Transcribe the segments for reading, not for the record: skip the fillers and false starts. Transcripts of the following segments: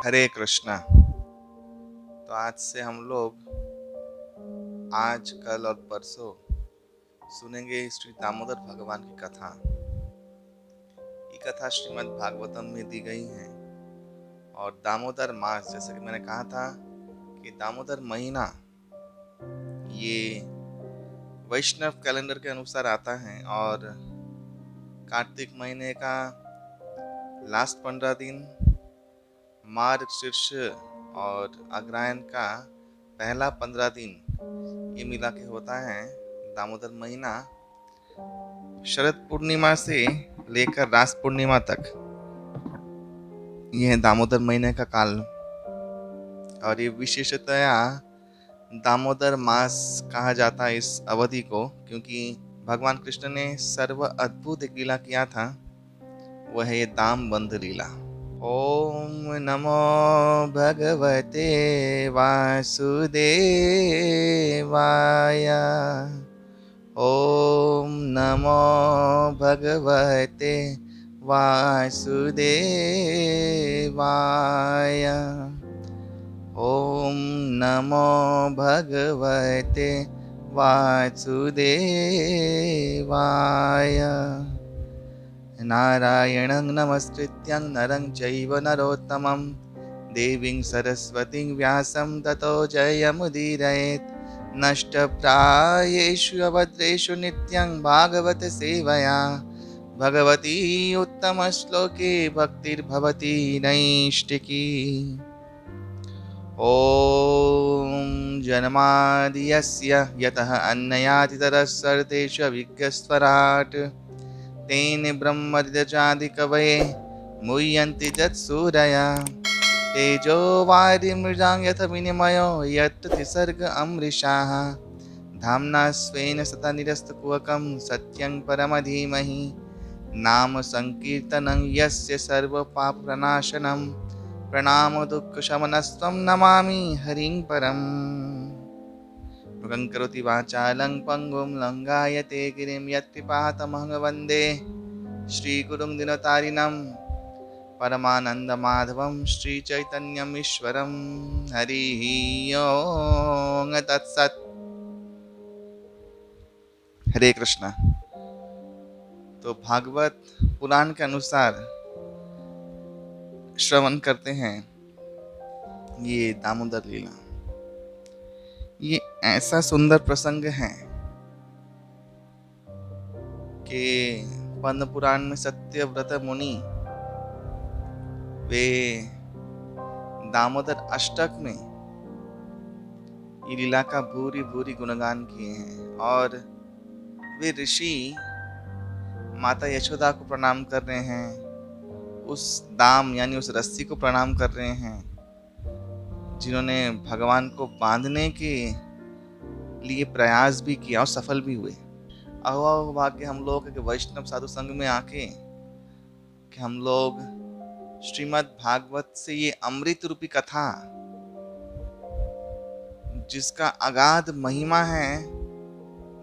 हरे कृष्णा। तो आज से हम लोग आज कल और परसों सुनेंगे श्री दामोदर भगवान की कथा। ये कथा श्रीमद् भागवतम में दी गई है। और दामोदर मास, जैसे कि मैंने कहा था कि दामोदर महीना ये वैष्णव कैलेंडर के अनुसार आता है और कार्तिक महीने का लास्ट 15 दिन, मार्गशीर्ष और अग्रहायण का पहला 15 दिन ये मिला के होता है दामोदर महीना। शरद पूर्णिमा से लेकर रास पूर्णिमा तक यह दामोदर महीने का काल, और ये विशेषतया दामोदर मास कहा जाता है इस अवधि को, क्योंकि भगवान कृष्ण ने सर्व अद्भुत एक लीला किया था, वह है ये दाम बंध लीला। ओम नमो भगवते वासुदेवाय। ओम नमो भगवते वासुदेवाय। ओम नमो भगवते वासुदेवाय। नारायणं नमस्कृत्यं नरं चैव नरोत्तमं देवीं सरस्वतीं व्यासं ततो जयमुदीरयेत्। नष्टप्रायेषु अभद्रेषु नित्यं भागवत सेवया भगवती उत्तमश्लोके भक्तिर्भवति नैष्टिकी। ॐ जन्माद्यस्य यतः अन्ययातितरस्सर्तेषु अविघ्नस्वराट् तेन ब्रह्मर्यजादिकवये मुह्यन्ति तत्सूरया। तेजो वारिमृजां यथा विनिमयो यत्र त्रिसर्ग अमृषाः। धाम्ना स्वेन सदा निरस्तकुहकं सत्यं परमधीमहि। नाम संकीर्तनं यस्य सर्वपापप्रणाशनं प्रणामो दुःखशमनस्त्वं नमामि हरिं परम्। मृगं करोति वाचालं पङ्गुं लङ्घायते गिरिं यत्कृपातमहं वन्दे श्रीगुरुं दिनतारिणं परमानन्दमाधवं श्रीचैतन्यमीश्वरं। हरिः ओं तत्सत्। हरे कृष्णा। तो भागवत पुराण के अनुसार श्रवण करते हैं ये दामोदर लीला। ये ऐसा सुंदर प्रसंग है कि पद्म पुराण में सत्यव्रत मुनि वे दामोदर अष्टक में ये लीला का भूरी भूरी गुणगान किए हैं। और वे ऋषि माता यशोदा को प्रणाम कर रहे हैं, उस दाम यानी उस रस्सी को प्रणाम कर रहे हैं जिन्होंने भगवान को बांधने के लिए प्रयास भी किया और सफल भी हुए। अहो भाग्य हम लोग के वैष्णव साधु संघ में आके कि हम लोग श्रीमद् भागवत से ये अमृत रूपी कथा, जिसका अगाध महिमा है,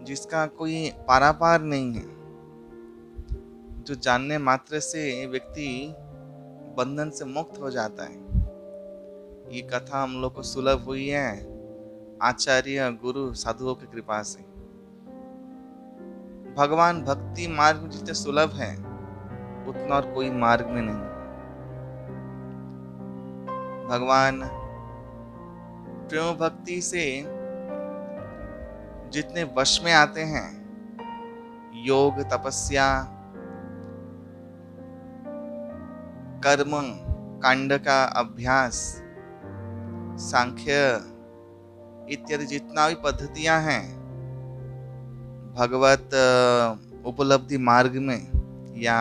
जिसका कोई पारापार नहीं है, जो जानने मात्र से व्यक्ति बंधन से मुक्त हो जाता है, ये कथा हम लोग को सुलभ हुई है आचार्य गुरु साधुओं की कृपा से। भगवान भक्ति मार्ग में जितने सुलभ है उतना और कोई मार्ग में नहीं। भगवान प्रेम भक्ति से जितने वश में आते हैं, योग तपस्या कर्म कांड का अभ्यास सांख्य इत्यादि जितना भी पद्धतियां हैं भगवत उपलब्धि मार्ग में या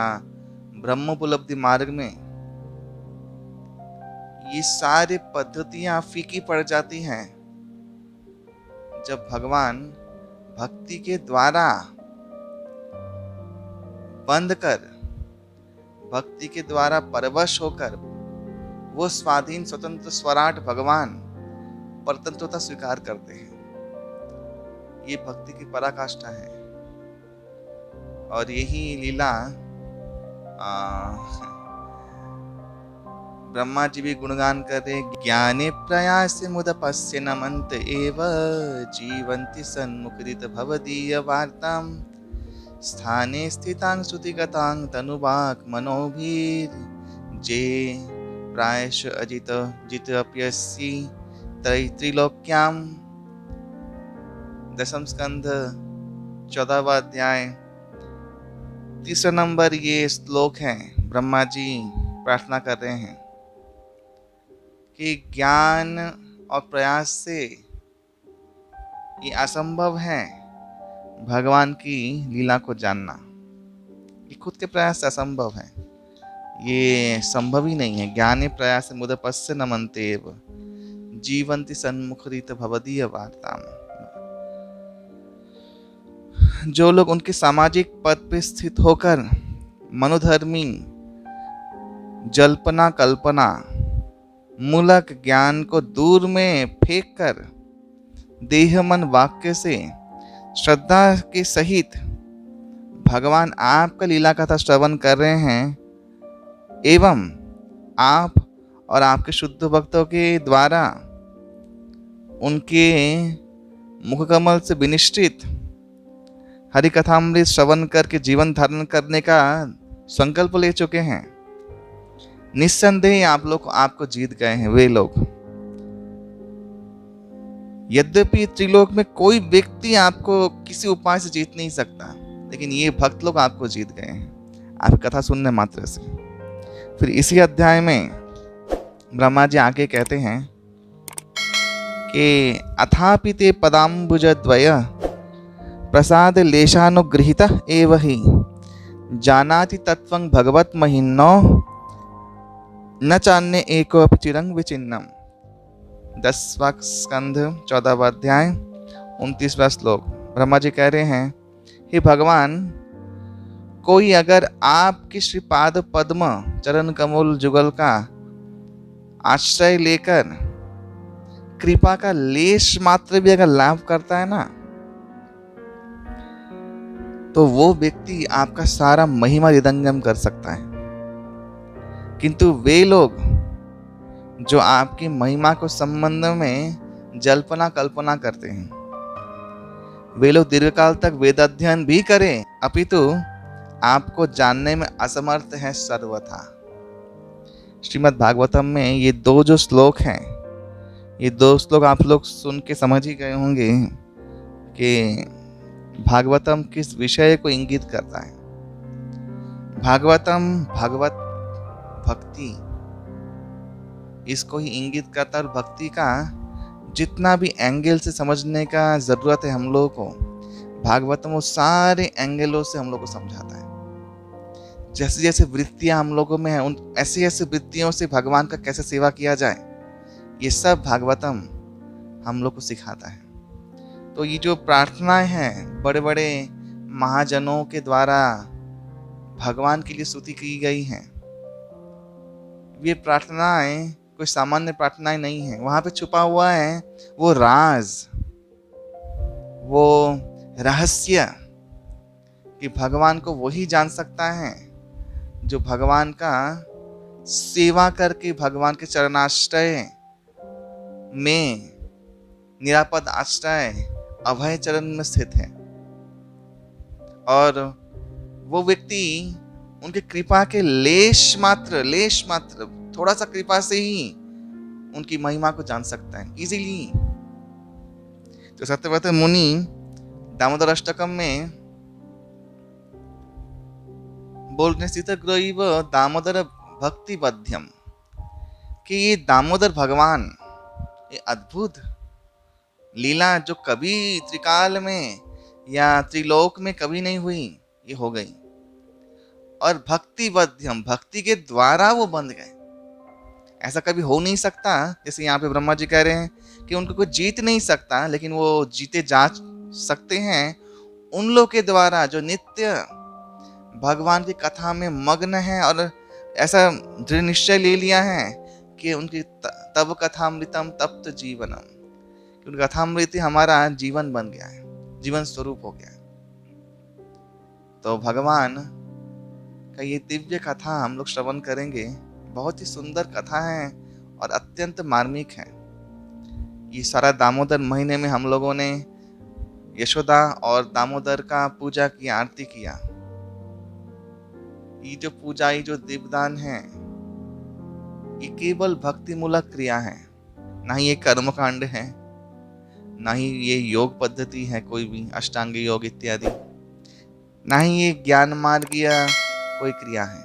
ब्रह्म उपलब्धि मार्ग में, ये सारी पद्धतियां फीकी पड़ जाती हैं जब भगवान भक्ति के द्वारा बंद कर, भक्ति के द्वारा परवश होकर वो स्वाधीन स्वतंत्र स्वराट भगवान परतंत्रता स्वीकार करते हैं। ये भक्ति की पराकाष्ठा है। और यही लीला ब्रह्मा जी भी गुणगान कर रहे, ज्ञाने प्रयास मुद पश्य नमंत एव जीवंति सन्मुखरित भवदीय वार्ताम स्थाने स्थितां श्रुतिगतां तनुवाक् मनोभिर जे प्रायश अजित जित अपयसी त्रिलोक्याम। 10वें स्कंध 14वां अध्याय 3 नंबर ये श्लोक है। ब्रह्मा जी प्रार्थना कर रहे हैं कि ज्ञान और प्रयास से ये असंभव है भगवान की लीला को जानना। ये खुद के प्रयास से असंभव है, ये संभव ही नहीं है। ज्ञाने प्रयास मुद पश्य नमन्तेव जीवंति सन्मुखरित भवदीय वार्ताम। जो लोग उनके सामाजिक पद पे स्थित होकर मनोधर्मी जल्पना कल्पना मूलक ज्ञान को दूर में फेंक कर देह मन वाक्य से श्रद्धा के सहित भगवान आपका लीला कथा श्रवण कर रहे हैं, एवं आप और आपके शुद्ध भक्तों के द्वारा उनके मुखकमल से विनिश्चित हरि कथामृत श्रवण करके जीवन धारण करने का संकल्प ले चुके हैं, निस्संदेह आप लोग आपको जीत गए हैं वे लोग। यद्यपि त्रिलोक में कोई व्यक्ति आपको किसी उपाय से जीत नहीं सकता, लेकिन ये भक्त लोग आपको जीत गए हैं आपकी कथा सुनने मात्र से। फिर इसी अध्याय में ब्रह्मा जी आगे कहते हैं कि अथापि ते पदाम्बुज द्वय प्रसाद लेशानुगृहीत एव हि जानाति तत्वं भगवत महिन्नो न चान्य एकोऽपि चिरं विचिन्नम। 10वां स्कंध 14वां अध्याय 29वां श्लोक। ब्रह्मा जी कह रहे हैं, हे भगवान, कोई अगर आपके श्रीपाद पद्म चरण कमल जुगल का आश्रय लेकर कृपा का लेश मात्र भी अगर लाभ करता है ना, तो वो व्यक्ति आपका सारा महिमा हृदयंगम कर सकता है। किंतु वे लोग जो आपकी महिमा को संबंध में जल्पना कल्पना करते हैं, वे लोग दीर्घकाल तक वेद अध्ययन भी करें, अपितु आपको जानने में असमर्थ है सर्वथा। श्रीमद् भागवतम में ये दो जो श्लोक हैं, ये दो श्लोक आप लोग सुन के समझ ही गए होंगे कि भागवतम किस विषय को इंगित करता है। भागवतम भगवत भक्ति इसको ही इंगित करता है, और भक्ति का जितना भी एंगल से समझने का जरूरत है हम लोगों को, भागवतम वो सारे एंगलों से हम लोग को समझाता है। जैसे जैसे वृत्तियां हम लोगों में हैं, उन ऐसी ऐसी वृत्तियों से भगवान का कैसे सेवा किया जाए, ये सब भागवतम हम लोग को सिखाता है। तो ये जो प्रार्थनाएं हैं बड़े बड़े महाजनों के द्वारा भगवान के लिए स्तुति की गई हैं, ये प्रार्थनाएं कोई सामान्य प्रार्थनाएं नहीं है। वहां पे छुपा हुआ है वो राज, वो रहस्य कि भगवान को वही जान सकता है जो भगवान का सेवा करके भगवान के चरणाश्रय में निरापद आश्रय अभय चरण में स्थित है, और वो व्यक्ति उनके कृपा के लेश मात्र थोड़ा सा कृपा से ही उनकी महिमा को जान सकता है इजीली। तो सत्यव्रत मुनि दामोदर अष्टकम में बोलने स्थित ग्रहीव दामोदर भक्ति बध्यम कि ये दामोदर भगवान ये अद्भुत लीला जो कभी त्रिकाल में या त्रिलोक में कभी नहीं हुई, ये हो गई। और भक्ति बध्यम, भक्ति के द्वारा वो बंध गए। ऐसा कभी हो नहीं सकता। जैसे यहाँ पे ब्रह्मा जी कह रहे हैं कि उनको कोई जीत नहीं सकता, लेकिन वो जीते जा सकते हैं उन लोग के द्वारा जो नित्य भगवान की कथा में मग्न है और ऐसा दृढ़ निश्चय ले लिया है कि उनकी तब कथामृतम तप्त जीवनम, उनकी कथामृत हमारा जीवन बन गया है, जीवन स्वरूप हो गया है। तो भगवान का ये दिव्य कथा हम लोग श्रवण करेंगे, बहुत ही सुंदर कथा है और अत्यंत मार्मिक है। ये सारा दामोदर महीने में हम लोगों ने यशोदा और दामोदर का पूजा किया, आरती किया। ये जो पूजा, ये जो दीपदान है, ये केवल भक्ति मूलक क्रिया है, ना ही ये कर्मकांड है, ना ही ये योग पद्धति है, कोई भी अष्टांग योग इत्यादि, ना ही ये ज्ञान मार्गीय कोई क्रिया है,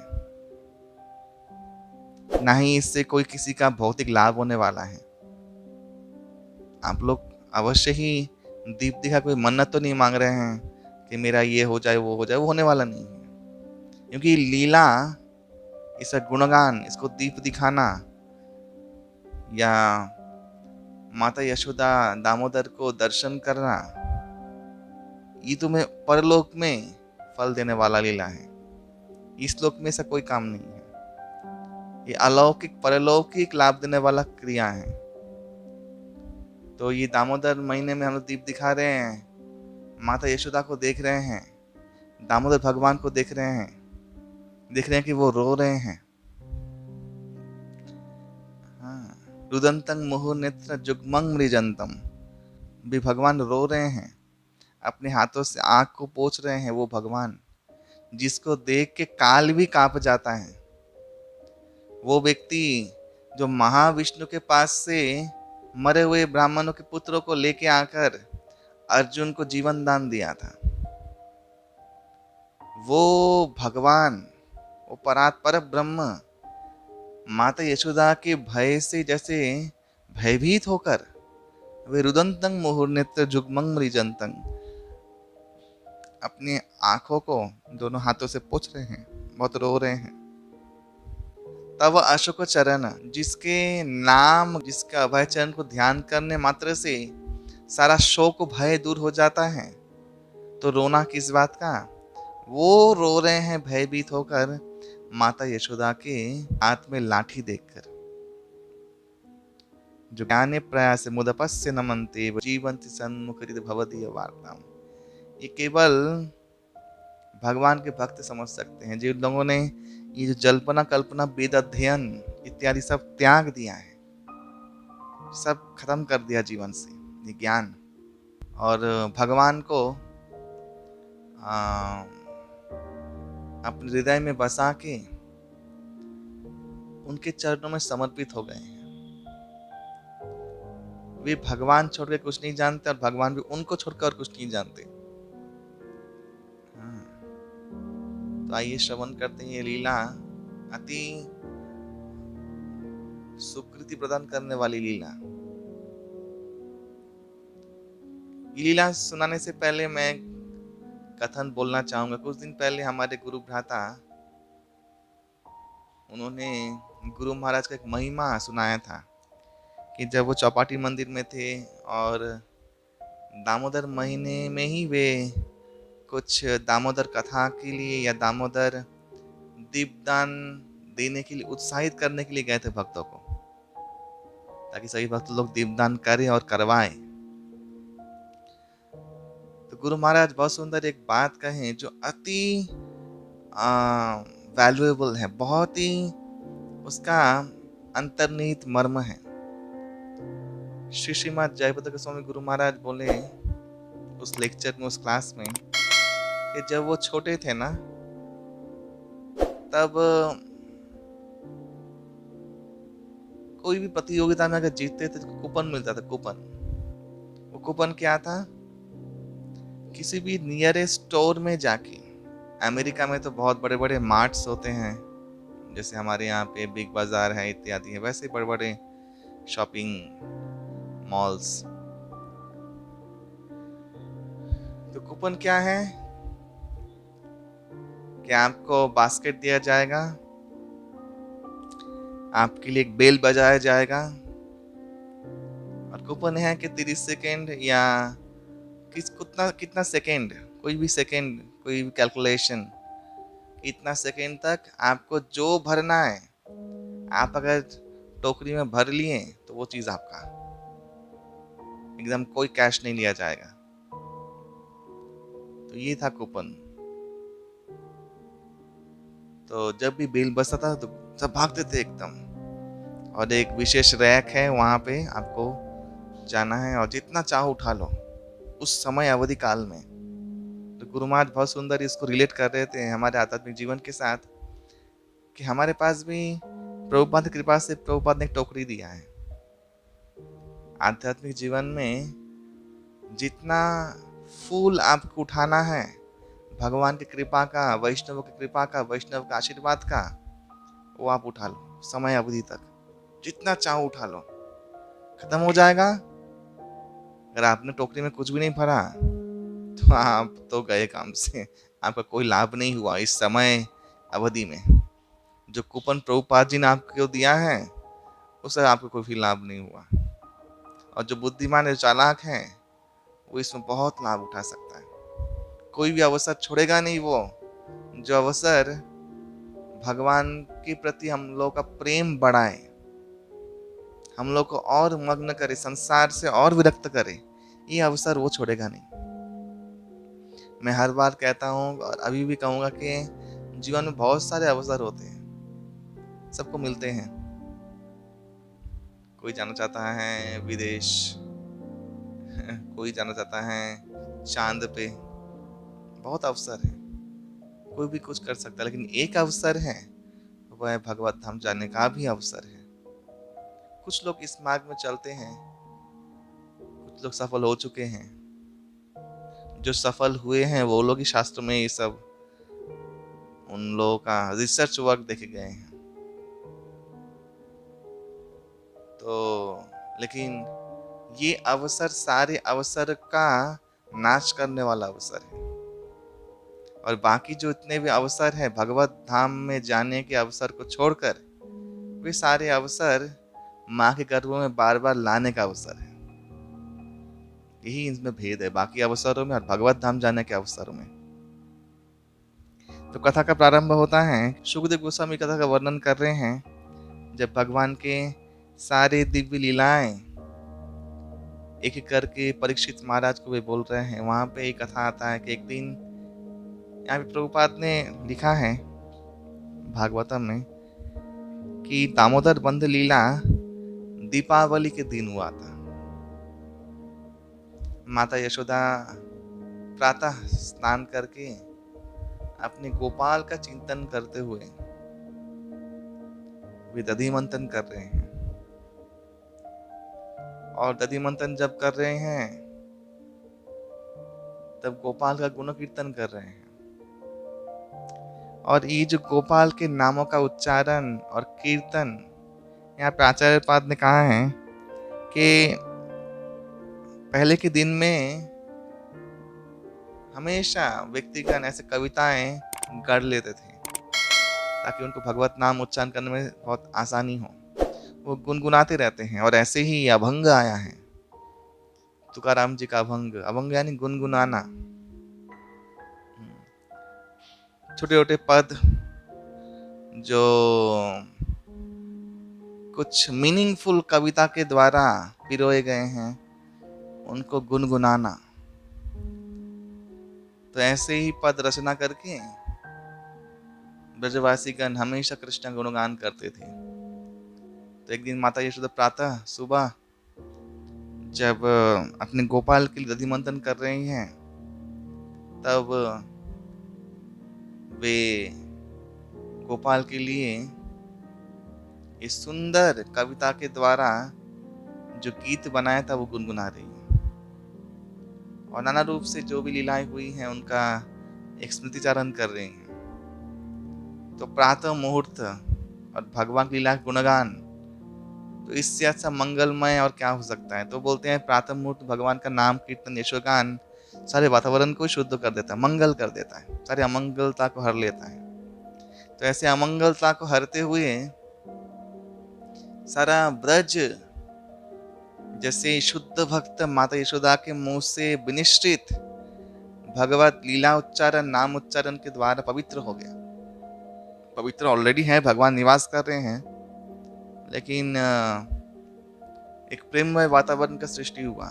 ना ही इससे कोई किसी का भौतिक लाभ होने वाला है। आप लोग अवश्य ही दीप दिखा कोई मन्नत तो नहीं मांग रहे हैं कि मेरा ये हो जाए, वो हो जाए, वो होने वाला नहीं है। क्योंकि लीला, इसका गुणगान, इसको दीप दिखाना या माता यशोदा दामोदर को दर्शन करना, ये तुम्हें परलोक में फल देने वाला लीला है। इस लोक में ऐसा कोई काम नहीं है। ये अलौकिक परलौकिक लाभ देने वाला क्रिया है। तो ये दामोदर महीने में हम लोग दीप दिखा रहे हैं, माता यशोदा को देख रहे हैं, दामोदर भगवान को देख रहे हैं कि वो रो रहे हैं। हाँ, रुदंतं मुहुर्नेत्र जुग्मं मृजंतम, भी भगवान रो रहे हैं, अपने हाथों से आंख को पोंछ रहे हैं। वो भगवान जिसको देख के काल भी कांप जाता है, वो व्यक्ति जो महाविष्णु के पास से मरे हुए ब्राह्मणों के पुत्रों को लेके आकर अर्जुन को जीवन दान दिया था, वो भगवान, वो पर ब्रह्म माता यशोदा के भय से जैसे भयभीत होकर वे रुदंतं मुहुर्नेत्र जुग्मं मृजंतं, अपनी आंखों को दोनों हाथों से पोंछ रहे हैं, बहुत रो रहे हैं। तब अशोक चरण, जिसके नाम, जिसके अभय चरण को ध्यान करने मात्र से सारा शोक भय दूर हो जाता है, तो रोना किस बात का? वो रो रहे हैं भयभीत होकर माता यशोदा के हाथ में लाठी देखकर। जो ज्ञाने प्रयास मुदपस्य नमन्ते जीवन्ति सन्मुखरित भवदीय वार्ताम, ये केवल भगवान के भक्त समझ सकते हैं, जिन लोगों ने ये जो जल्पना कल्पना वेद अध्ययन इत्यादि सब त्याग दिया है, सब खत्म कर दिया जीवन से, ये ज्ञान, और भगवान को अपने हृदय में बसा के उनके चरणों में समर्पित हो गए हैं। वे भगवान छोड़कर कुछ नहीं जानते और भगवान भी उनको छोड़कर कुछ नहीं जानते। तो आइए श्रवण करते हैं ये लीला, अति सुकृति प्रदान करने वाली लीला। ये लीला सुनाने से पहले मैं कथन बोलना चाहूंगा। कुछ दिन पहले हमारे गुरु भ्राता, उन्होंने गुरु महाराज का एक महिमा सुनाया था कि जब वो चौपाटी मंदिर में थे और दामोदर महीने में ही वे कुछ दामोदर कथा के लिए या दामोदर दीपदान देने के लिए, उत्साहित करने के लिए गए थे भक्तों को, ताकि सभी भक्त लोग दीपदान करें और करवाएं। तो गुरु महाराज बहुत सुंदर एक बात कहें जो अति वैल्यूएबल है, बहुत ही उसका अंतर्निहित मर्म है। श्रीमद जयपताका स्वामी गुरु महाराज बोले उस लेक्चर में, उस क्लास में, कि जब वो छोटे थे ना, तब कोई भी प्रतियोगिता में अगर जीतते थे तो कूपन मिलता था। कूपन, वो कूपन क्या था? किसी भी नियरेस्ट स्टोर में जाके, अमेरिका में तो बहुत बड़े बड़े मार्ट्स होते हैं, जैसे हमारे यहाँ पे बिग बाजार है इत्यादि है, वैसे बड़े बड़े शॉपिंग मॉल्स। तो कूपन क्या है कि आपको बास्केट दिया जाएगा, आपके लिए एक बेल बजाया जाएगा, और कूपन है कि 30 सेकेंड या कितना सेकेंड, कोई भी सेकेंड, कोई भी कैलकुलेशन, इतना सेकेंड तक आपको जो भरना है, आप अगर टोकरी में भर लिए तो वो चीज आपका, एकदम कोई कैश नहीं लिया जाएगा। तो ये था कूपन। तो जब भी बिल बचता था तो सब भागते थे एकदम। और एक विशेष रैक है, वहाँ पे आपको जाना है और जितना चाहो उठा लो उस समय अवधि काल में। तो गुरु महाराज बहुत सुंदर इसको रिलेट कर रहे थे हमारे आध्यात्मिक जीवन के साथ, कि हमारे पास भी प्रभुपाद की कृपा से प्रभुपाद ने एक टोकरी दिया है। आध्यात्मिक जीवन में जितना फूल आपको उठाना है भगवान की कृपा का, वैष्णव की कृपा का, वैष्णव का आशीर्वाद का, वो आप उठा लो समय अवधि तक, जितना चाहो उठा लो। खत्म हो जाएगा, अगर आपने टोकरी में कुछ भी नहीं भरा तो आप तो गए काम से, आपका कोई लाभ नहीं हुआ इस समय अवधि में। जो कूपन प्रभुपाद जी ने आपको दिया है उससे आपको कोई भी लाभ नहीं हुआ। और जो बुद्धिमान है, चालाक है, वो इसमें बहुत लाभ उठा सकता है। कोई भी अवसर छोड़ेगा नहीं वो, जो अवसर भगवान के प्रति हम लोग का प्रेम बढ़ाए, हम लोग को और मग्न करे, संसार से और विरक्त करे, ये अवसर वो छोड़ेगा नहीं। मैं हर बार कहता हूँ और अभी भी कहूँगा कि जीवन में बहुत सारे अवसर होते हैं, सबको मिलते हैं। कोई जाना चाहता है विदेश, कोई जाना चाहता है चांद पे, बहुत अवसर है, कोई भी कुछ कर सकता है। लेकिन एक अवसर है, वह भगवत धाम जाने का भी अवसर है। कुछ लोग इस मार्ग में चलते हैं, कुछ लोग सफल हो चुके हैं। जो सफल हुए हैं वो लोग ही शास्त्र में ये सब उन लोगों का रिसर्च वर्क देखे गए हैं। तो लेकिन ये अवसर सारे अवसर का नाश करने वाला अवसर है। और बाकी जो इतने भी अवसर है भगवत धाम में जाने के अवसर को छोड़कर, वे सारे अवसर माँ के गर्भ में बार बार लाने का अवसर है। यही इनमें भेद है बाकी अवसरों में और भगवत धाम जाने के अवसरों में। तो कथा का प्रारंभ होता है, सुखदेव गोस्वामी कथा का वर्णन कर रहे हैं। जब भगवान के सारे दिव्य लीलाएं एक एक करके परीक्षित महाराज को वे बोल रहे हैं, वहां पे एक कथा आता है कि एक दिन, यहाँ पे प्रभुपाद ने लिखा है भागवतम में कि दामोदर बंध लीला दीपावली के दिन हुआ था। माता यशोदा प्रातः स्नान करके अपने गोपाल का चिंतन करते हुए वे दधि मंथन कर रहे हैं। और दधि मंथन जब कर रहे हैं तब गोपाल का गुण कीर्तन कर रहे हैं। और ये जो गोपाल के नामों का उच्चारण और कीर्तन, यहाँ पे आचार्य पाद ने कहा है कि पहले के दिन में हमेशा व्यक्तिगण ऐसे कविताएं गढ़ लेते थे ताकि उनको भगवत नाम उच्चारण करने में बहुत आसानी हो। वो गुनगुनाते रहते हैं। और ऐसे ही अभंग आया है, तुकाराम जी का अभंग। अभंग यानी गुनगुनाना, छोटे छोटे पद जो कुछ मीनिंगफुल कविता के द्वारा पिरोए गए हैं, उनको गुनगुनाना। तो ऐसे ही पद रचना करके ब्रजवासीगण हमेशा कृष्ण गुणगान करते थे। तो एक दिन माता यशोदा प्रातः सुबह जब अपने गोपाल के लिए दधि मंथन कर रही हैं, तब वे गोपाल के लिए इस सुंदर कविता के द्वारा जो गीत बनाया था वो गुनगुना रही है। और नाना रूप से जो भी लीलाएं हुई हैं उनका एक स्मृतिचारण कर रही हैं। तो प्रातः मुहूर्त और भगवान की लीला गुणगान, तो इससे अच्छा मंगलमय और क्या हो सकता है। तो बोलते हैं प्रातः मुहूर्त भगवान का नाम कीर्तन यशोगान सारे वातावरण को शुद्ध कर देता है, मंगल कर देता है, सारी अमंगलता को हर लेता है। तो ऐसे अमंगलता को हरते हुए सारा ब्रज जैसे शुद्ध भक्त माता यशोदा के मुंह से विनिश्चित भगवत लीला उच्चारण नाम उच्चारण के द्वारा पवित्र हो गया। पवित्र ऑलरेडी है, भगवान निवास कर रहे हैं, लेकिन एक प्रेममय वातावरण का सृष्टि हुआ।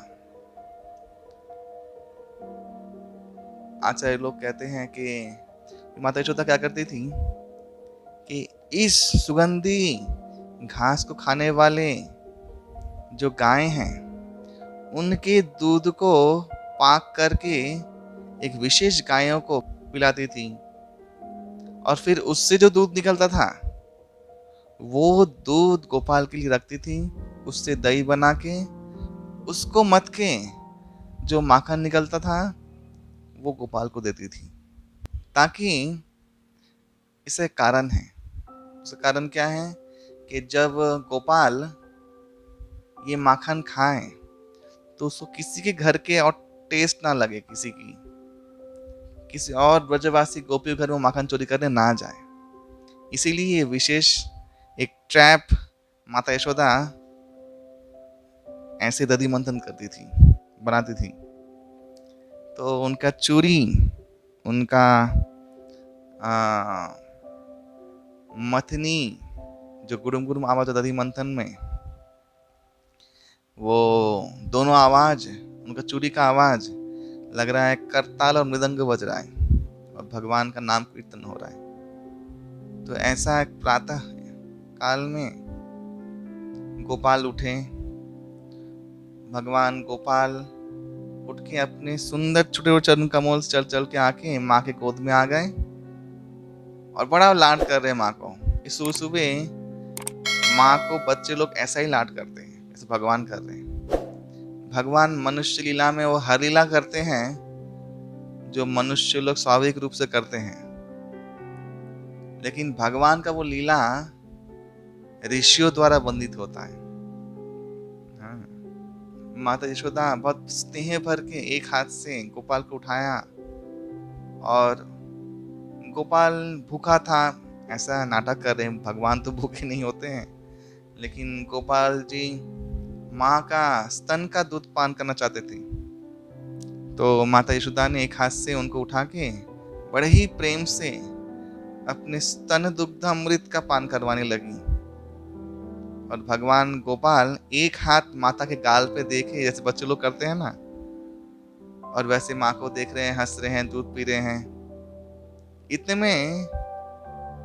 आचार्य लोग कहते हैं कि माता यशोदा क्या करती थी कि इस सुगंधी घास को खाने वाले जो गाय हैं उनके दूध को पाक करके एक विशेष गायों को पिलाती थी, और फिर उससे जो दूध निकलता था वो दूध गोपाल के लिए रखती थी। उससे दही बना के उसको मथ के जो माखन निकलता था वो गोपाल को देती थी। ताकि इसे कारण है, उसका कारण क्या है कि जब गोपाल ये माखन खाए तो उसको किसी के घर के और टेस्ट ना लगे, किसी और ब्रजवासी गोपी घर में माखन चोरी करने ना जाए। इसीलिए ये विशेष एक ट्रैप माता यशोदा ऐसे दधि मंथन करती थी, बनाती थी। तो उनका चूरी, उनका मथनी जो गुड़ुम गुड़ुम आवाज दधि मंथन में, वो दोनों आवाज, उनका चूरी का आवाज लग रहा है करताल और मृदंग बज रहा है और भगवान का नाम कीर्तन हो रहा है। तो ऐसा एक प्रातः काल में गोपाल उठे। भगवान गोपाल उठ के अपने सुंदर छोटे चरण कमल से चल चल के आके माँ के गोद में आ गए और बड़ा लाड कर रहे हैं माँ को। इस सुबह सुबह माँ को बच्चे लोग ऐसा ही लाड करते हैं जैसे भगवान कर रहे हैं। भगवान मनुष्य लीला में वो हर लीला करते हैं जो मनुष्य लोग स्वाभाविक रूप से करते हैं, लेकिन भगवान का वो लीला ऋषियों द्वारा बंदित होता है। माता यशोदा बहुत स्नेह भर के एक हाथ से गोपाल को उठाया, और गोपाल भूखा था, ऐसा नाटक कर रहे हैं। भगवान तो भूखे नहीं होते हैं, लेकिन गोपाल जी माँ का स्तन का दूध पान करना चाहते थे। तो माता यशोदा ने एक हाथ से उनको उठा के बड़े ही प्रेम से अपने स्तन दुग्ध अमृत का पान करवाने लगी। और भगवान गोपाल एक हाथ माता के गाल पे देखे, जैसे बच्चे लोग करते हैं ना, और वैसे माँ को देख रहे हैं, हंस रहे हैं, दूध पी रहे हैं। इतने में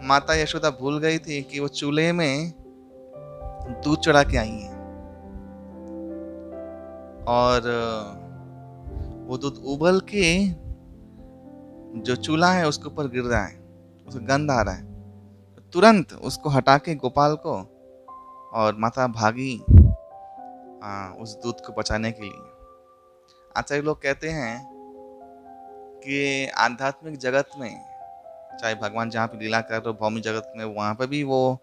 माता यशोदा भूल गई थी कि वो चूल्हे में दूध चढ़ा के आई है, और वो दूध उबल के जो चूल्हा है उसके ऊपर गिर रहा है, उसका गंध आ रहा है। तुरंत उसको हटा के गोपाल को और माता भागी उस दूध को बचाने के लिए। आचार्य लोग कहते हैं कि आध्यात्मिक जगत में, चाहे भगवान जहाँ पे लीला कर रहे हो भौमिक जगत में, वहाँ पर भी वो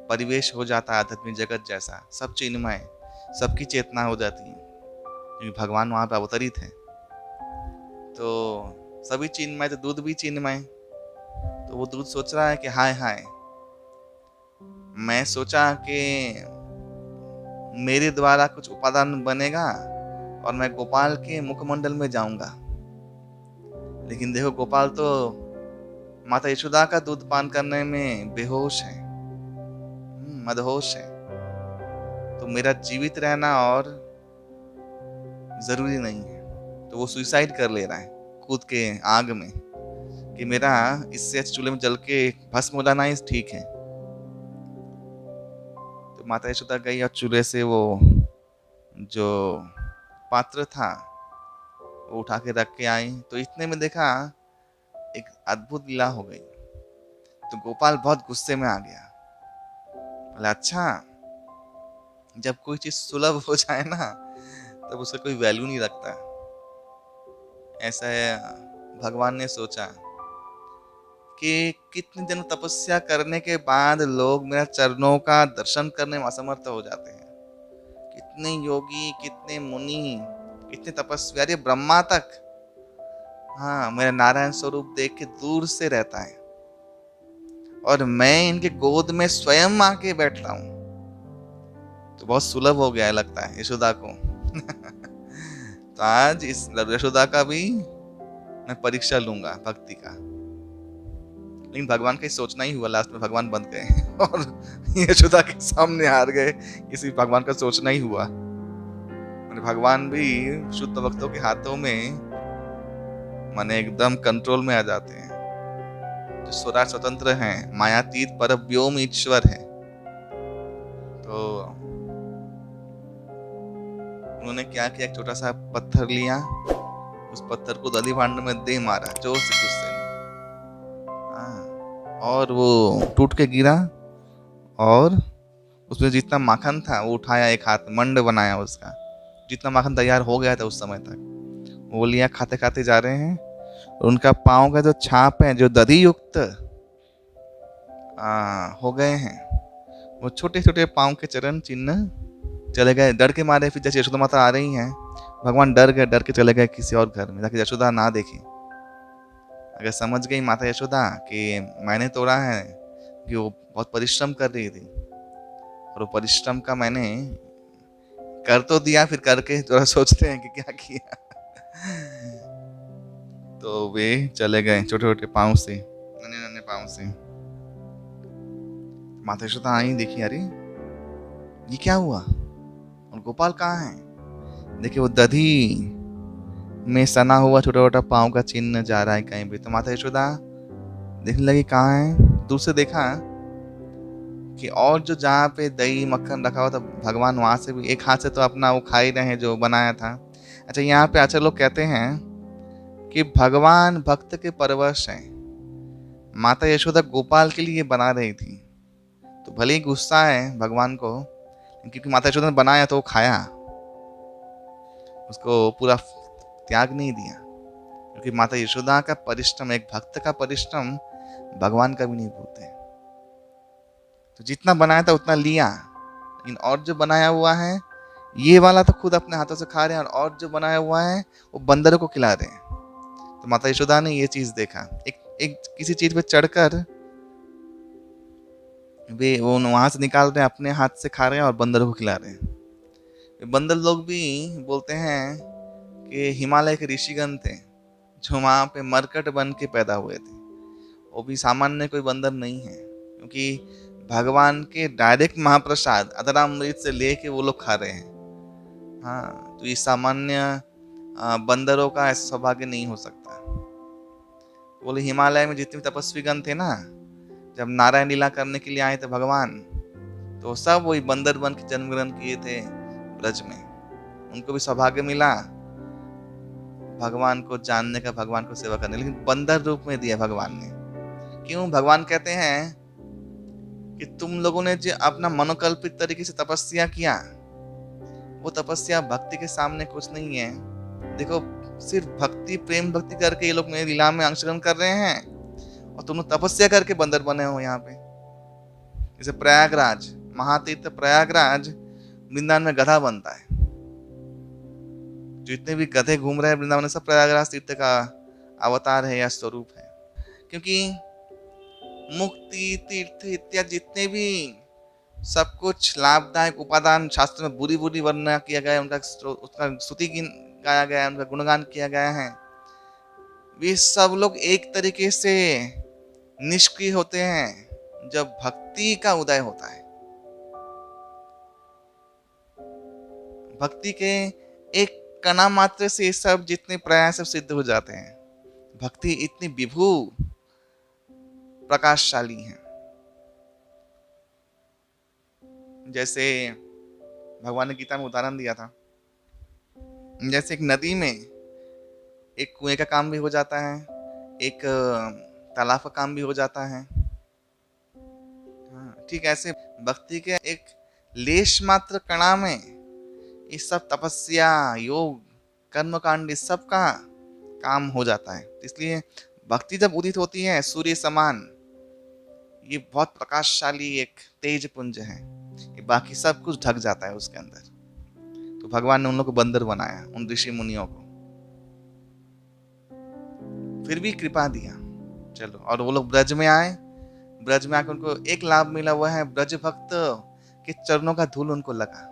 परिवेश हो जाता है आध्यात्मिक जगत जैसा। सब चिन्मय, सबकी चेतना हो जाती है क्योंकि भगवान वहाँ पे अवतरित है। तो सभी चिन्मय, तो दूध भी चिन्मय। तो वो दूध सोच रहा है कि हाय हाय, मैं सोचा कि मेरे द्वारा कुछ उपादान बनेगा और मैं गोपाल के मुखमंडल में जाऊंगा, लेकिन देखो गोपाल तो माता यशोदा का दूध पान करने में बेहोश है, मदहोश है। तो मेरा जीवित रहना और जरूरी नहीं है। तो वो सुसाइड कर ले रहा है कूद के आग में कि मेरा इससे चूल्हे में जल के भस्म हो जाना ही ठीक है। तो माता यशोदा गई और चूल्हे से वो जो पात्र था वो उठा के रख के आई। तो इतने में देखा एक अद्भुत लीला हो गई। तो गोपाल बहुत गुस्से में आ गया, बोला अच्छा, जब कोई चीज सुलभ हो जाए ना तब उसका कोई वैल्यू नहीं रखता। ऐसा भगवान ने सोचा कि कितने दिन तपस्या करने के बाद लोग मेरा चरणों का दर्शन करने में असमर्थ हो जाते हैं। कितने योगी, कितने मुनि, कितने तपस्वी, अरे ब्रह्मा तक मेरा नारायण स्वरूप देख के दूर से रहता है, और मैं इनके गोद में स्वयं आके बैठता हूं। तो बहुत सुलभ हो गया है लगता है यशोदा को। तो आज इस यशोदा का भी मैं परीक्षा लूंगा भक्ति का। लेकिन भगवान का सोचना ही हुआ, लास्ट में भगवान बन गए और यशोदा के सामने हार गए। किसी भगवान का सोचना ही हुआ। भगवान भी शुद्ध भक्तों के हाथों में माने एकदम कंट्रोल में आ जाते हैं। जो स्वराट स्वतंत्र हैं, मायातीत पर व्योम ईश्वर है। तो उन्होंने क्या किया, एक छोटा सा पत्थर लिया, उस पत्थर को दधी भांड में दे मारा जोर से, गुस्से में। हाँ, और वो टूट के गिरा, और उसमें जितना माखन था वो उठाया, एक हाथ मंड बनाया उसका, जितना माखन तैयार हो गया था उस समय तक, वो लिया, खाते खाते जा रहे हैं। और उनका पाँव का जो छाप है, जो दधी युक्त हो गए हैं, वो छोटे छोटे पाँव के चरण चिन्ह चले गए। डर के मारे फिर जैसे यशोदा माता आ रही हैं, भगवान डर गए, डर के चले गए किसी और घर में, ताकि यशोदा ना देखे। अगर समझ गई माता यशोदा कि मैंने तोड़ा है, कि वो बहुत परिश्रम कर रही थी, और वो परिश्रम का मैंने कर तो दिया, फिर करके थोड़ा सोचते हैं कि क्या किया। तो वे चले गए छोटे छोटे पाँव से, नन्हे नन्हे पाँव से। माता यशोदा आई, देखी, अरे ये क्या हुआ, और गोपाल कहाँ है? देखिए वो दधी में सना हुआ छोटा छोटा पाँव का चिन्ह जा रहा है कहीं भी। तो माता यशोदा देखने लगी कहाँ है। दूर से देखा कि और जो जहाँ पे दही मक्खन रखा हुआ था, भगवान वहां से भी एक हाथ से तो अपना वो खा ही रहे हैं जो बनाया था। अच्छा, यहाँ पे आचार्य लोग कहते हैं कि भगवान भक्त के परवश हैं। माता यशोदा गोपाल के लिए बना रही थी, तो भले ही गुस्सा है भगवान को, क्योंकि माता यशोदा ने बनाया तो वो खाया, उसको पूरा त्याग नहीं दिया। क्योंकि माता यशोदा का परिश्रम, एक भक्त का परिश्रम भगवान का भी नहीं भूलते। तो जितना बनाया था उतना लिया, लेकिन और जो बनाया हुआ है, ये वाला तो खुद अपने हाथों से खा रहे हैं, और जो बनाया हुआ है वो बंदरों को खिला रहे हैं। तो माता यशोदा ने ये चीज देखा, एक किसी चीज पे चढ़कर वे वो वहां से निकाल रहे हैं, अपने हाथ से खा रहे हैं और बंदरों को खिला रहे हैं। बंदर लोग भी बोलते हैं कि हिमालय के ऋषिगण थे जो वहां पे मरकट बन के पैदा हुए थे। वो भी सामान्य कोई बंदर नहीं है, क्योंकि भगवान के डायरेक्ट महाप्रसाद अधरामृत से लेके वो लोग खा रहे हैं। हाँ, तो ये सामान्य बंदरों का ऐसा सौभाग्य नहीं हो सकता। बोले हिमालय में जितने भी तपस्वीगण थे ना, जब नारायण लीला करने के लिए आए थे भगवान, तो सब वही बंदर बन के जन्म ग्रहण किए थे ब्रज में। उनको भी सौभाग्य मिला भगवान को जानने का, भगवान को सेवा करने, लेकिन बंदर रूप में दिया भगवान ने। क्यों? भगवान कहते हैं कि तुम लोगों ने जो अपना मनोकल्पित तरीके से तपस्या किया, वो तपस्या भक्ति के सामने कुछ नहीं है। देखो, सिर्फ भक्ति, प्रेम भक्ति करके ये लोग मेरी लीला में अंशग्रहण कर रहे हैं, और तुम लोग तपस्या करके बंदर बने हो यहाँ पे। जैसे प्रयागराज, महातीर्थ प्रयागराज, वृंदावन में गधा बनता है। जितने भी गधे घूम रहे हैं वृंदावन में, सब प्रयागराज तीर्थ का अवतार है या स्वरूप है। क्योंकि मुक्ति, तीर्थ इत्यादि जितने भी सब कुछ लाभदायक उपादान शास्त्र में बुरी बुरी वर्णना किया गया है, उनका उसका स्तुति गाया गया है, उनका गुणगान किया गया है। वे सब लोग एक तरीके से निष्क्रिय होते हैं जब भक्ति का उदय होता है। भक्ति के एक कणा मात्र से सब जितने प्रयास सिद्ध हो जाते हैं। भक्ति इतनी विभू प्रकाशशाली है। जैसे भगवान ने गीता में उदाहरण दिया था, जैसे एक नदी में एक कुएं का काम भी हो जाता है, एक तालाब का काम भी हो जाता है। ठीक ऐसे भक्ति के एक लेश मात्र कणा में इस सब तपस्या, योग, कर्मकांड, इस सब का काम हो जाता है। इसलिए भक्ति जब उदित होती है सूर्य समान, ये बहुत प्रकाशशाली एक तेज पुंज है, ये बाकी सब कुछ ढक जाता है उसके अंदर। तो भगवान ने उन लोगों को बंदर बनाया, उन ऋषि मुनियों को, फिर भी कृपा दिया। चलो, और वो लोग ब्रज में आए। ब्रज में आकर उनको एक लाभ मिला, हुआ है ब्रज भक्त के चरणों का धूल उनको लगा,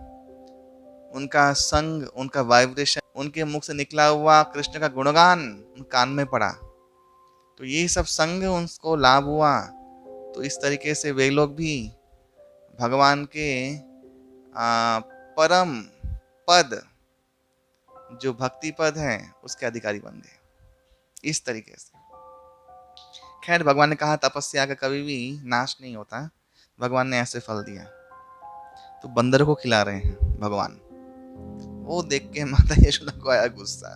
उनका संग, उनका वाइब्रेशन, उनके मुख से निकला हुआ कृष्ण का गुणगान उन कान में पड़ा, तो ये सब संग उनको लाभ हुआ। तो इस तरीके से वे लोग भी भगवान के परम पद, जो भक्ति पद है, उसके अधिकारी बन गए। इस तरीके से खैर भगवान ने कहा तपस्या का कभी भी नाश नहीं होता, भगवान ने ऐसे फल दिया। तो बंदर को खिला रहे हैं भगवान। वो देख के माता यशोदा को आया गुस्सा।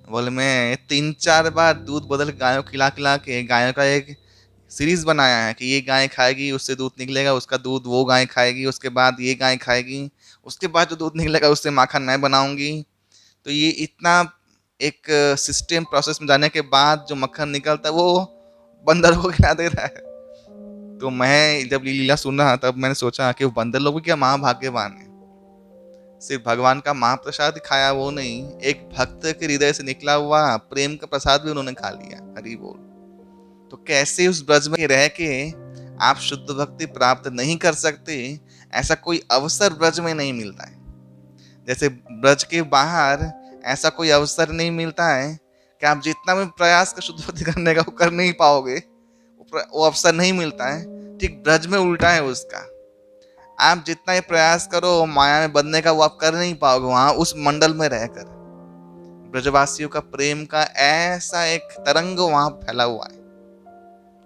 बोले मैं 3-4 बार दूध बदल गायों खिला खिला के गायों का एक सीरीज बनाया है कि ये गाय खाएगी उससे दूध निकलेगा, उसका दूध वो गाय खाएगी, उसके बाद ये गाय खाएगी, उसके बाद जो दूध निकलेगा उससे माखन मैं बनाऊंगी। तो ये इतना एक सिस्टम प्रोसेस में जाने के बाद जो मक्खन निकलता है वो बंदर को खिला दे रहा है। तो मैं जब लीला सुन रहा तब मैंने सोचा कि वो बंदर लोग भी क्या महाभाग्यवान है, सिर्फ भगवान का महाप्रसाद खाया वो नहीं, एक भक्त के हृदय से निकला हुआ प्रेम का प्रसाद भी उन्होंने खा लिया। हरि बोल। तो कैसे उस ब्रज में रह के आप शुद्ध भक्ति प्राप्त नहीं कर सकते, ऐसा कोई अवसर ब्रज में नहीं मिलता है। जैसे ब्रज के बाहर ऐसा कोई अवसर नहीं मिलता है कि आप जितना भी प्रयास कर शुद्ध भक्ति करने का वो कर नहीं पाओगे, वो अवसर नहीं मिलता है। ठीक ब्रज में उल्टा है उसका। आप जितना ही प्रयास करो माया में बंधने का वो आप कर नहीं पाओगे वहां उस मंडल में रहकर। ब्रजवासियों का प्रेम का ऐसा एक तरंग वहां फैला हुआ है,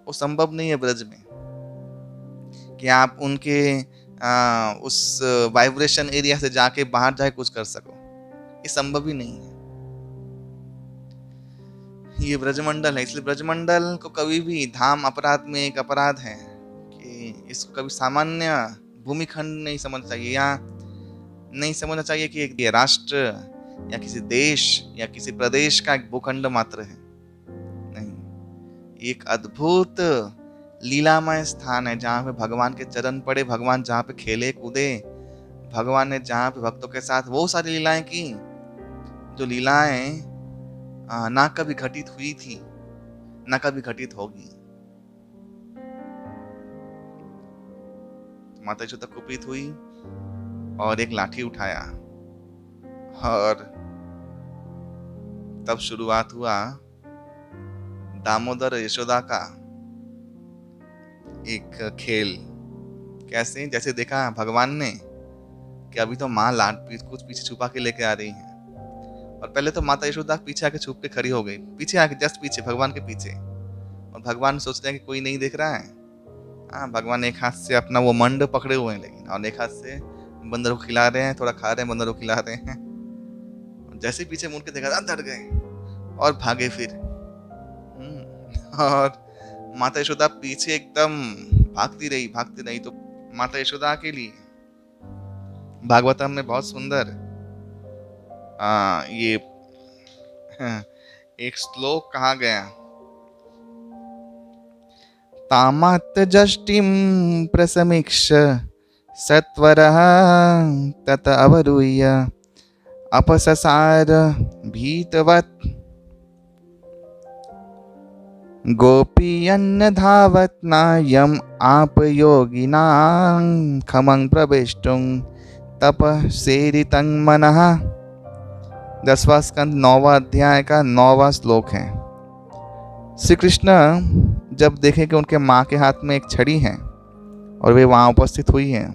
वो संभव नहीं है ब्रज में कि आप उनके उस वाइब्रेशन एरिया से जाके बाहर जाके कुछ कर सको, ये संभव ही नहीं है। ये ब्रजमंडल है, इसलिए ब्रजमंडल को कभी भी धाम अपराध में एक अपराध है कि इसको कभी सामान्य भूमिखंड नहीं समझना चाहिए, या नहीं समझना चाहिए कि एक राष्ट्र या किसी देश या किसी प्रदेश का एक भूखंड मात्र है। नहीं, एक अद्भुत लीलामय स्थान है जहाँ पे भगवान के चरण पड़े, भगवान जहाँ पे खेले कूदे, भगवान ने जहाँ पे भक्तों के साथ वो सारी लीलाएं की जो लीलाएं ना कभी घटित हुई थी ना कभी घटित होगी। माता यशोदा कुपित हुई और एक लाठी उठाया और तब शुरुआत हुआ दामोदर यशोदा का एक खेल। कैसे? जैसे देखा भगवान ने कि अभी तो माँ लाट कुछ पीछे छुपा के लेके आ रही है, और पहले तो माता यशोदा पीछे आके छुप के खड़ी हो गई, पीछे आके जस्ट पीछे भगवान के पीछे, और भगवान सोच रहे हैं कि कोई नहीं देख रहा है। हाँ, भगवान एक हाथ से अपना वो मंड पकड़े हुए हैं लेकिन, और एक हाथ से बंदर को खिला रहे हैं, थोड़ा खा रहे हैं, बंदर को खिला रहे हैं। जैसे पीछे मुड़ के देखा डर गए और भागे फिर। और माता यशोदा पीछे एकदम भागती रही। तो माता यशोदा के लिए भागवतम में बहुत सुंदर ये एक श्लोक कहा गया, तामत जष्टिम प्रसमीक्ष सत्वरः तत अवरुह्य अपससार भीतवत् गोपीयन्न धावत नायम आप योगिनां खमं प्रविष्टुं तपसेरितं मनः। 10वां स्कंद 9वां अध्याय का 9वां श्लोक है। श्री कृष्ण जब देखे कि उनके माँ के हाथ में एक छड़ी है और वे वहां उपस्थित हुई हैं,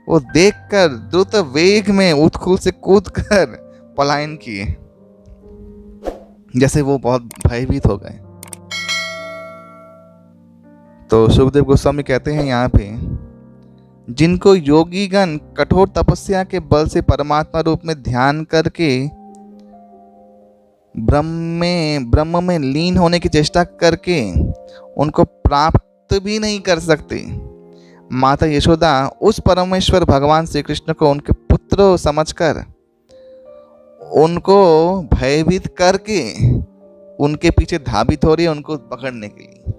वो देखकर द्रुत वेग में उत्कुल से कूदकर पलायन किए, जैसे वो बहुत भयभीत हो गए। तो सुखदेव गोस्वामी कहते हैं यहाँ पे, जिनको योगीगण कठोर तपस्या के बल से परमात्मा रूप में ध्यान करके ब्रह्म में लीन होने की चेष्टा करके उनको प्राप्त भी नहीं कर सकते, माता यशोदा उस परमेश्वर भगवान श्री कृष्ण को उनके पुत्र समझकर उनको भयभीत करके उनके पीछे धावित हो रही है उनको पकड़ने के लिए।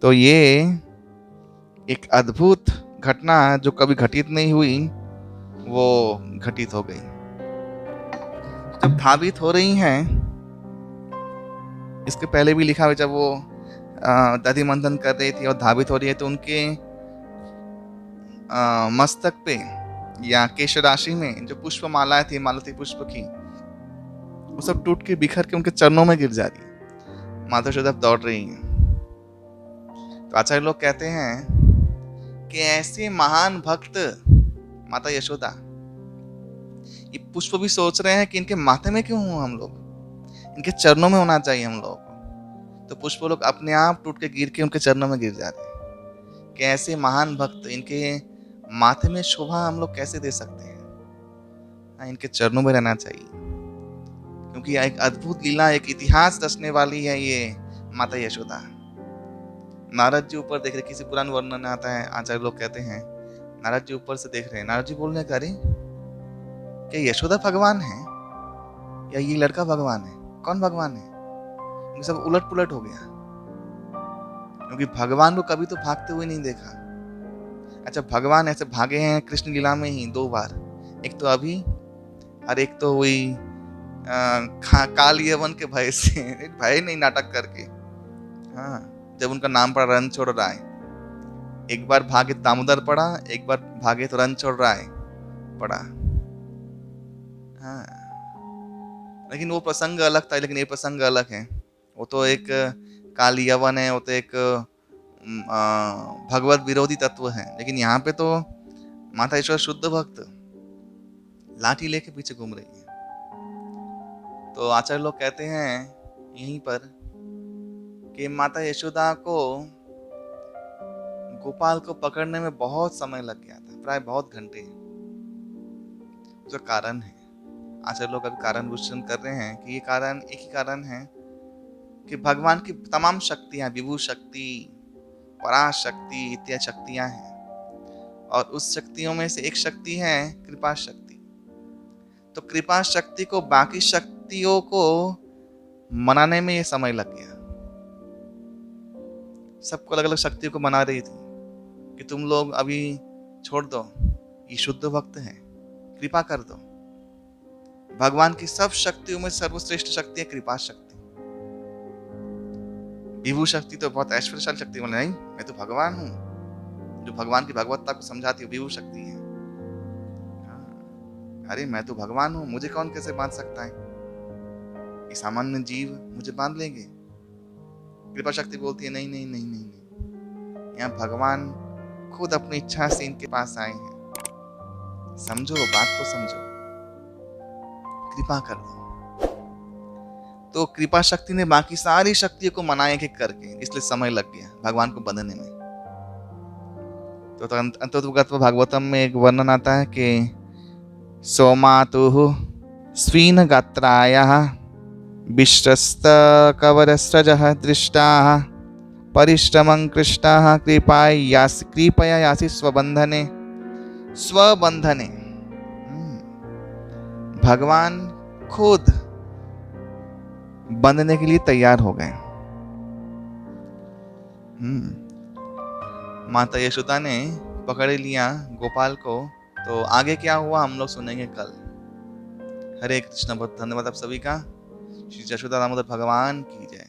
तो ये एक अद्भुत घटना जो कभी घटित नहीं हुई वो घटित हो गई। जब धावित हो रही हैं, इसके पहले भी लिखा हुआ, जब वो दधि मंथन कर रही थी और धावित हो रही है तो उनके मस्तक पे या केश राशि में जो पुष्प मालाएं थी, मालती पुष्प की, वो सब टूट के बिखर के उनके चरणों में गिर जा रही। माता यशोदा दौड़ रही हैं। तो आचार्य लोग कहते हैं कि ऐसे महान भक्त माता यशोदा, ये पुष्प भी सोच रहे हैं कि इनके माथे में क्यों हूं हम लोग, इनके चरणों में होना चाहिए हम लोग। तो पुष्प लोग अपने आप टूट के गिर के उनके चरणों में गिर जाते हैं कि ऐसे महान भक्त, इनके माथे में शोभा हम लोग कैसे दे सकते हैं। हाँ, इनके चरणों में रहना चाहिए, क्योंकि एक अद्भुत लीला, एक इतिहास रचने वाली है ये माता यशोदा। नारद जी ऊपर देख रहे, किसी पुराण वर्णन आता है, आचार्य लोग कहते हैं नारद जी ऊपर से देख रहे हैं, नारद जी बोल रहे हैं, अरे क्या यशोदा भगवान है या ये लड़का भगवान है, कौन भगवान है? ये सब उलट पुलट हो गया, क्योंकि भगवान को कभी तो भागते हुए नहीं देखा। अच्छा, भगवान ऐसे भागे हैं कृष्ण लीला में ही 2 बार, एक तो अभी और एक तो वही काल यवन के भय से, भय नहीं, नाटक करके। हाँ, जब उनका नाम पड़ा रन छोड़ रहा है, एक बार भागे दामोदर पड़ा, एक बार भागे तो रन छोड़ रहा है पड़ा। हाँ, लेकिन वो प्रसंग अलग था, लेकिन ये प्रसंग अलग है। वो तो एक काल यवन है, वो तो एक भगवत विरोधी तत्व है, लेकिन यहाँ पे तो माता ईश्वर शुद्ध भक्त लाठी लेके पीछे घूम रही है। तो आचार्य लोग कहते हैं यहीं पर कि माता यशोदा को गोपाल को पकड़ने में बहुत समय लग गया था, प्राय बहुत घंटे। जो कारण है, आचार्य लोग अभी कारण विश्लेषण कर रहे हैं कि ये कारण एक ही कारण है कि भगवान की तमाम शक्तियां, विभु शक्ति, पराशक्ति इत्यादि शक्तियां हैं, और उस शक्तियों में से एक शक्ति है कृपा शक्ति। तो कृपा शक्ति को बाकी शक्तियों को मनाने में ये समय लग गया। सबको अलग अलग शक्तियों को मना रही थी कि तुम लोग अभी छोड़ दो, ये शुद्ध भक्त है, कृपा कर दो। भगवान की सब शक्तियों में सर्वश्रेष्ठ शक्ति है कृपा शक्ति। विभु शक्ति तो बहुत ऐश्वर्यशाली शक्ति, बोले नहीं, मैं तो भगवान हूं, जो भगवान की भगवत्ता को समझाती है, विभु शक्ति है। अरे मैं तो भगवान हूं, मुझे कौन कैसे बांध सकता है, ये सामान्य जीव मुझे बांध लेंगे। कृपा शक्ति बोलती है नहीं नहीं नहीं नहीं, नहीं। यहाँ भगवान खुद अपनी इच्छा से इनके पास आए हैं, समझो बात को, समझो, कृपा कर दो। तो कृपा शक्ति ने बाकी सारी शक्तियों को मनाया एक करके, इसलिए समय लग गया भगवान को बंधने में। तो अंतोगत्व भागवतम में एक वर्णन आता है कि सोमातुः स्वीन गात्रायाः विश्रस्त कवरस्रजः दृष्टाः परिश्रमं कृष्टाः कृपया यासि स्वबंधने। स्वबंधने, भगवान खुद बंधने के लिए तैयार हो गए। माता यशोदा ने पकड़ लिया गोपाल को। तो आगे क्या हुआ हम लोग सुनेंगे कल। हरे कृष्ण, बहुत धन्यवाद आप सभी का। श्री यशोदा दामोदर भगवान की जय।